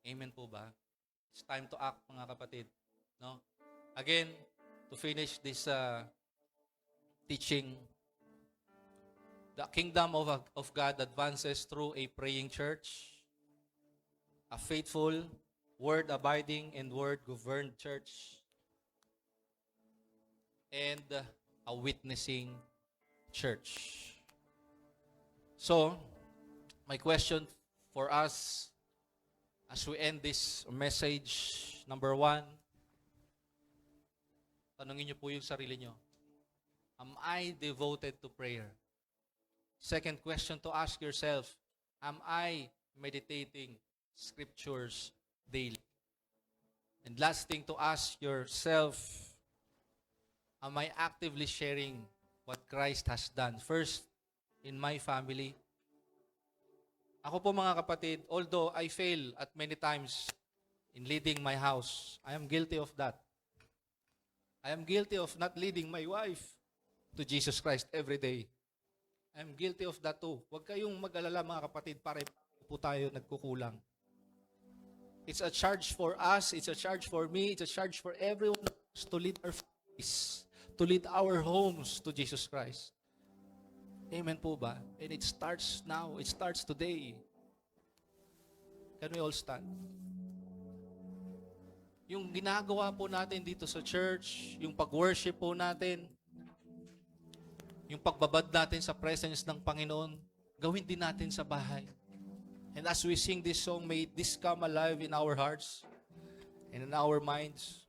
A: Amen po ba? It's time to act, mga kapatid. No? Again, to finish this teaching, the kingdom of God advances through a praying church, a faithful, word-abiding, and word-governed church, and a witnessing church. So, my question for us as we end this message, number 1, tanungin niyo po yung sarili niyo. Am I devoted to prayer? Second question to ask yourself, am I meditating scriptures daily? And last thing to ask yourself, am I actively sharing what Christ has done? First, in my family. Ako po mga kapatid, although I fail at many times in leading my house, I am guilty of that. I am guilty of not leading my wife to Jesus Christ every day. I am guilty of that too. Huwag kayong mag-alala mga kapatid, para po tayo nagkukulang. It's a charge for us, it's a charge for me, it's a charge for everyone to lead our families, to lead our homes to Jesus Christ. Amen po ba? And it starts now. It starts today. Can we all stand? Yung ginagawa po natin dito sa church, yung pag-worship po natin, yung pagbabad natin sa presence ng Panginoon, gawin din natin sa bahay. And as we sing this song, may this come alive in our hearts and in our minds.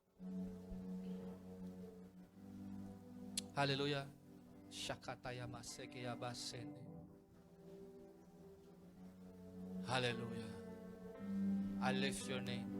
A: Hallelujah. Shakataya masekeya basene. Hallelujah. I lift your name.